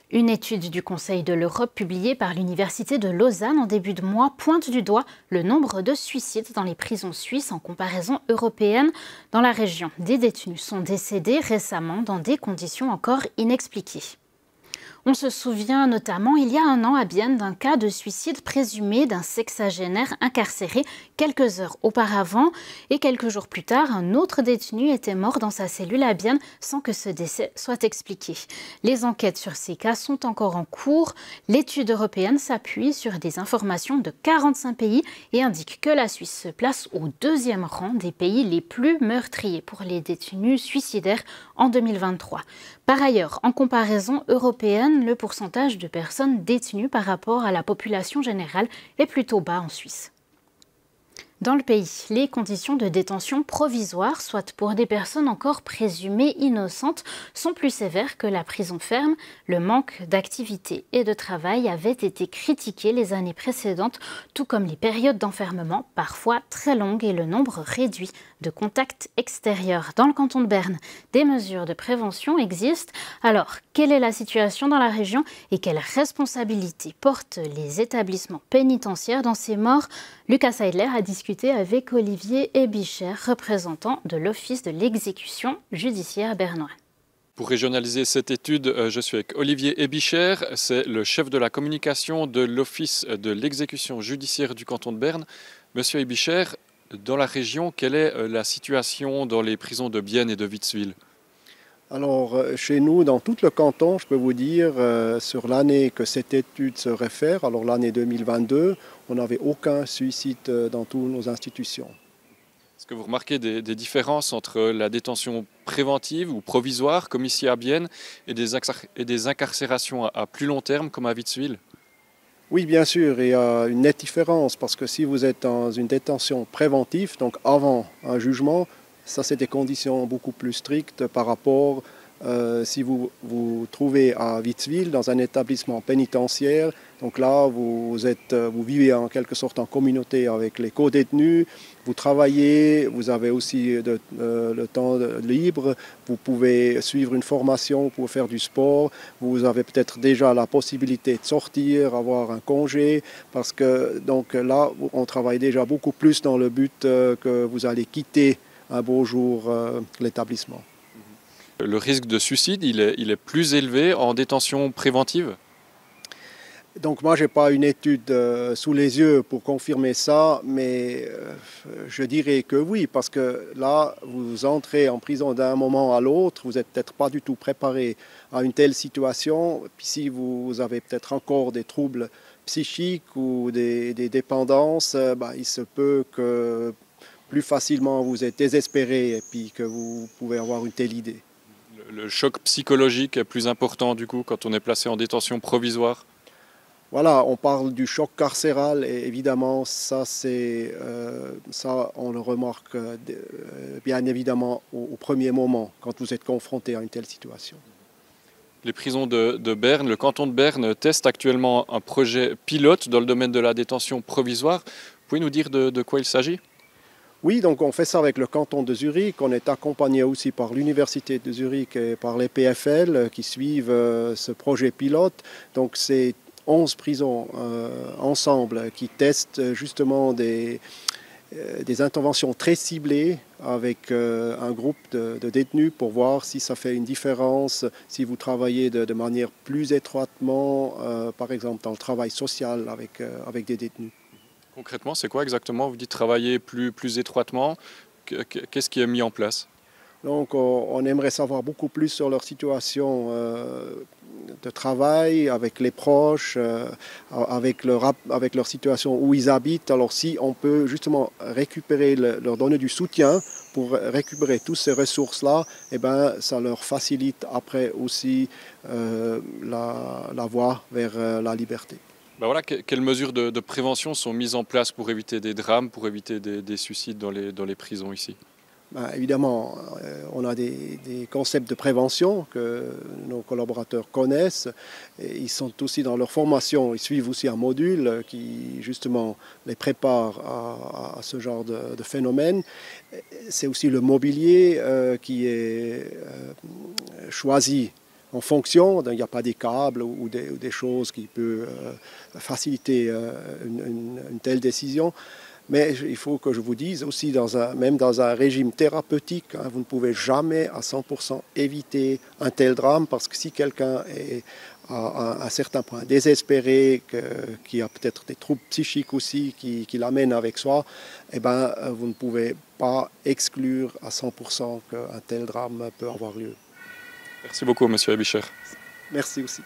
Une étude du Conseil de l'Europe publiée par l'Université de Lausanne en début de mois pointe du doigt le nombre de suicides dans les prisons suisses en comparaison européenne. Dans la région, des détenus sont décédés récemment dans des conditions encore inexpliquées. On se souvient notamment il y a un an à Bienne d'un cas de suicide présumé d'un sexagénaire incarcéré quelques heures auparavant et quelques jours plus tard, un autre détenu était mort dans sa cellule à Bienne sans que ce décès soit expliqué. Les enquêtes sur ces cas sont encore en cours. L'étude européenne s'appuie sur des informations de 45 pays et indique que la Suisse se place au deuxième rang des pays les plus meurtriers pour les détenus suicidaires en 2023. Par ailleurs, en comparaison européenne, le pourcentage de personnes détenues par rapport à la population générale est plutôt bas en Suisse. Dans le pays, les conditions de détention provisoire, soit pour des personnes encore présumées innocentes, sont plus sévères que la prison ferme. Le manque d'activité et de travail avait été critiqué les années précédentes, tout comme les périodes d'enfermement, parfois très longues, et le nombre réduit de contacts extérieurs. Dans le canton de Berne, des mesures de prévention existent. Alors, quelle est la situation dans la région et quelle responsabilité portent les établissements pénitentiaires dans ces morts? Lucas Seidler a discuté avec Olivier Ebicher, représentant de l'Office de l'exécution judiciaire bernois. Pour régionaliser cette étude, je suis avec Olivier Ebicher, c'est le chef de la communication de l'Office de l'exécution judiciaire du canton de Berne. Monsieur Ebicher, dans la région, quelle est la situation dans les prisons de Bienne et de Witzwil? Alors, chez nous, dans tout le canton, je peux vous dire, sur l'année que cette étude se réfère, alors l'année 2022, on n'avait aucun suicide dans toutes nos institutions. Est-ce que vous remarquez des différences entre la détention préventive ou provisoire, comme ici à Bienne, et des incarcérations à plus long terme, comme à Witzwil? Oui, bien sûr, il y a une nette différence, parce que si vous êtes dans une détention préventive, donc avant un jugement, ça, c'est des conditions beaucoup plus strictes par rapport si vous vous trouvez à Witzwil dans un établissement pénitentiaire. Donc là, vous vivez en quelque sorte en communauté avec les co-détenus, vous travaillez, vous avez aussi le temps libre, vous pouvez suivre une formation, vous pouvez faire du sport, vous avez peut-être déjà la possibilité de sortir, avoir un congé, parce que donc là, on travaille déjà beaucoup plus dans le but que vous allez quitter un beau jour l'établissement. Le risque de suicide, il est plus élevé en détention préventive? Donc moi, je n'ai pas une étude sous les yeux pour confirmer ça, mais je dirais que oui, parce que là, vous entrez en prison d'un moment à l'autre, vous n'êtes peut-être pas du tout préparé à une telle situation. Puis si vous avez peut-être encore des troubles psychiques ou des dépendances, il se peut que plus facilement vous êtes désespéré et puis que vous pouvez avoir une telle idée. Le choc psychologique est plus important du coup quand on est placé en détention provisoire? Voilà, on parle du choc carcéral et évidemment ça on le remarque bien évidemment au premier moment quand vous êtes confronté à une telle situation. Les prisons de Berne, le canton de Berne teste actuellement un projet pilote dans le domaine de la détention provisoire. Vous pouvez nous dire de quoi il s'agit? Oui, donc on fait ça avec le canton de Zurich. On est accompagné aussi par l'Université de Zurich et par les PFL qui suivent ce projet pilote. Donc c'est 11 prisons ensemble qui testent justement des interventions très ciblées avec un groupe de détenus pour voir si ça fait une différence, si vous travaillez de manière plus étroitement, par exemple dans le travail social avec des détenus. Concrètement, c'est quoi exactement? Vous dites travailler plus étroitement. Qu'est-ce qui est mis en place? Donc, on aimerait savoir beaucoup plus sur leur situation de travail, avec les proches, avec leur situation où ils habitent. Alors, si on peut justement leur donner du soutien pour récupérer toutes ces ressources-là, eh ben, ça leur facilite après aussi la voie vers la liberté. Ben voilà, quelles mesures de prévention sont mises en place pour éviter des drames, pour éviter des suicides dans les prisons ici? Évidemment, on a des concepts de prévention que nos collaborateurs connaissent. Et ils sont aussi dans leur formation, ils suivent aussi un module qui justement les prépare à ce genre de phénomène. C'est aussi le mobilier qui est choisi en fonction, il n'y a pas des câbles ou des choses qui peuvent faciliter une telle décision. Mais il faut que je vous dise aussi, même dans un régime thérapeutique, hein, vous ne pouvez jamais à 100% éviter un tel drame, parce que si quelqu'un est à un certain point désespéré, qui a peut-être des troubles psychiques aussi qui l'amènent avec soi, eh ben, vous ne pouvez pas exclure à 100% qu'un tel drame peut avoir lieu. Merci beaucoup, Monsieur Ebicher. Merci aussi.